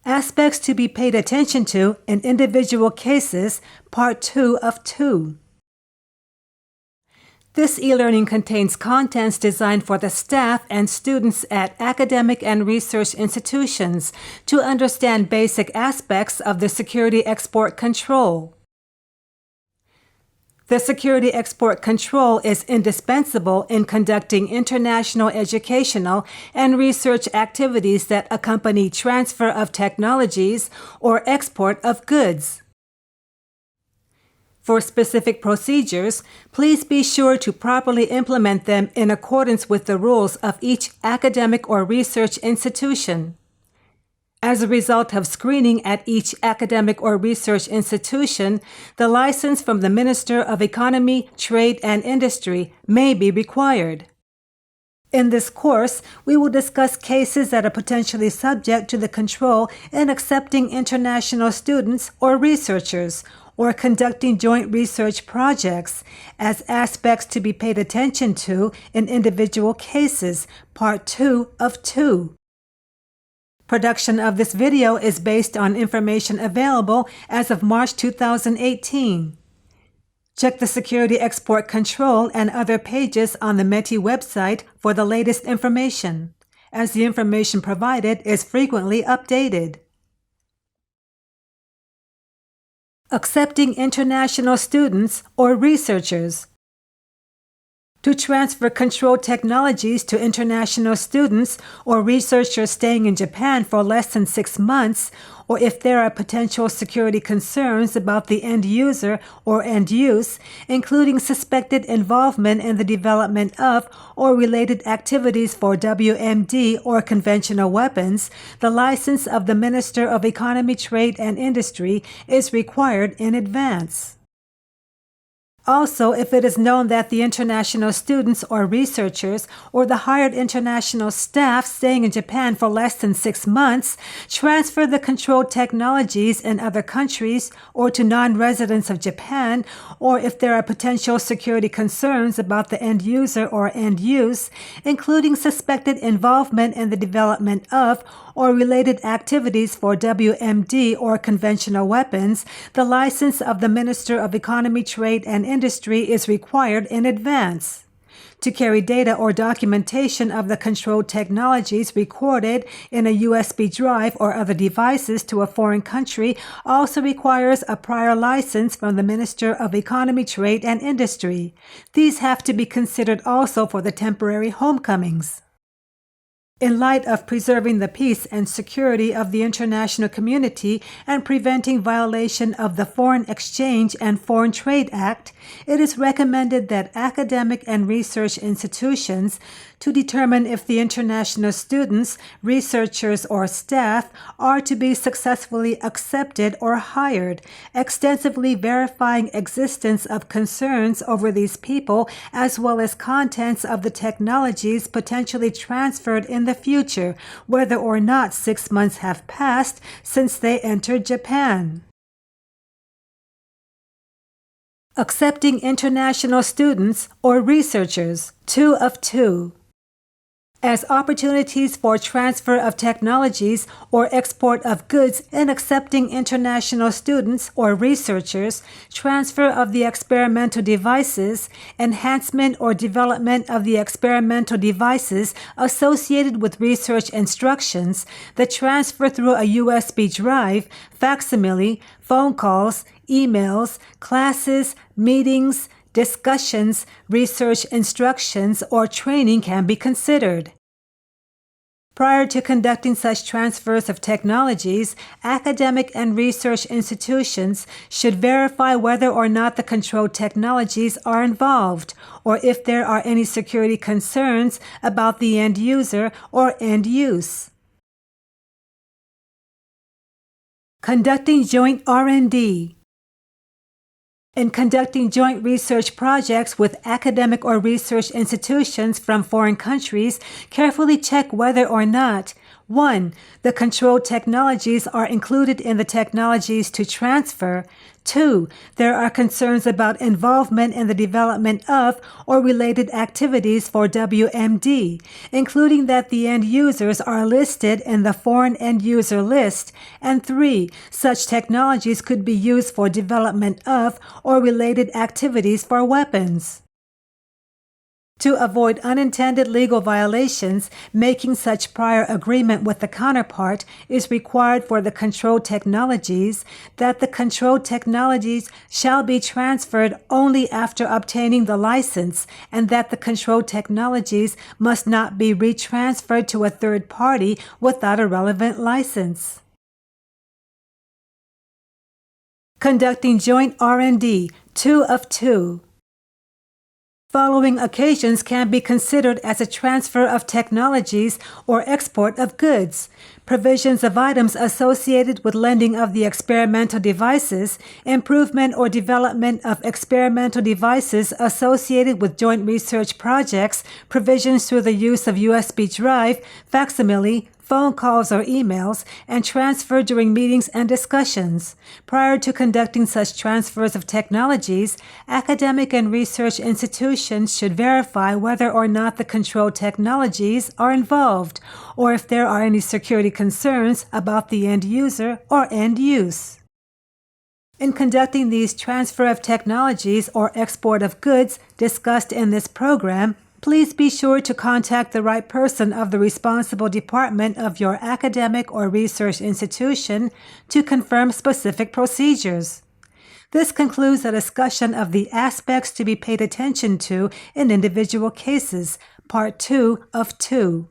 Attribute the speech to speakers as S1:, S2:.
S1: Aspects to be paid attention to in individual cases, Part 2 of 2. This e-learning contains contents designed for the staff and students at academic and research institutions to understand basic aspects of the Security Export Control. The Security Export Control is indispensable in conducting international educational and research activities that accompany transfer of technologies or export of goods. For specific procedures, please be sure to properly implement them in accordance with the rules of each academic or research institution. As a result of screening at each academic or research institution, the license from the Minister of Economy, Trade, and Industry may be required. In this course, we will discuss cases that are potentially subject to the control in accepting international students or researchers, or conducting joint research projects, as aspects to be paid attention to in individual cases, Part 2 of 2. Production of this video is based on information available as of March 2018. Check the Security Export Control and other pages on the METI website for the latest information, as the information provided is frequently updated. Accepting international students or researchers. To transfer control technologies to international students or researchers staying in Japan for less than 6 months, or if there are potential security concerns about the end user or end use, including suspected involvement in the development of or related activities for WMD or conventional weapons, the license of the Minister of Economy, Trade, and Industry is required in advance. Also, if it is known that the international students or researchers or the hired international staff staying in Japan for less than 6 months transfer the controlled technologies in other countries or to non-residents of Japan, or if there are potential security concerns about the end user or end use, including suspected involvement in the development of or related activities for WMD or conventional weapons, the license of the Minister of Economy, Trade, and Industry is required in advance. To carry data or documentation of the controlled technologies recorded in a USB drive or other devices to a foreign country also requires a prior license from the Minister of Economy, Trade, and Industry. These have to be considered also for the temporary homecomings. In light of preserving the peace and security of the international community and preventing violation of the Foreign Exchange and Foreign Trade Act, it is recommended that academic and research institutions, to determine if the international students, researchers, or staff are to be successfully accepted or hired, extensively verifying existence of concerns over these people as well as contents of the technologies potentially transferred in the future, whether or not 6 months have passed since they entered Japan. Accepting international students or researchers, 2 of 2. As opportunities for transfer of technologies or export of goods in accepting international students or researchers, transfer of the experimental devices, enhancement or development of the experimental devices associated with research instructions, the transfer through a USB drive, facsimile, phone calls, emails, classes, meetings, discussions, research instructions, or training can be considered. Prior to conducting such transfers of technologies, academic and research institutions should verify whether or not the controlled technologies are involved, or if there are any security concerns about the end user or end use. Conducting joint R&D. In conducting joint research projects with academic or research institutions from foreign countries, carefully check whether or not 1. The controlled technologies are included in the technologies to transfer. 2. There are concerns about involvement in the development of or related activities for WMD, including that the end users are listed in the foreign end user list. And 3. Such technologies could be used for development of or related activities for weapons. To avoid unintended legal violations, making such prior agreement with the counterpart is required for the controlled technologies, that the controlled technologies shall be transferred only after obtaining the license, and that the controlled technologies must not be retransferred to a third party without a relevant license. Conducting joint R&D, 2 of 2. Following occasions can be considered as a transfer of technologies or export of goods: provisions of items associated with lending of the experimental devices, improvement or development of experimental devices associated with joint research projects, provisions through the use of USB drive, facsimile, phone calls or emails, and transfer during meetings and discussions. Prior to conducting such transfers of technologies, academic and research institutions should verify whether or not the controlled technologies are involved, or if there are any security concerns about the end user or end use. In conducting these transfer of technologies or export of goods discussed in this program, please be sure to contact the right person of the responsible department of your academic or research institution to confirm specific procedures. This concludes a discussion of the aspects to be paid attention to in individual cases, Part 2 of 2.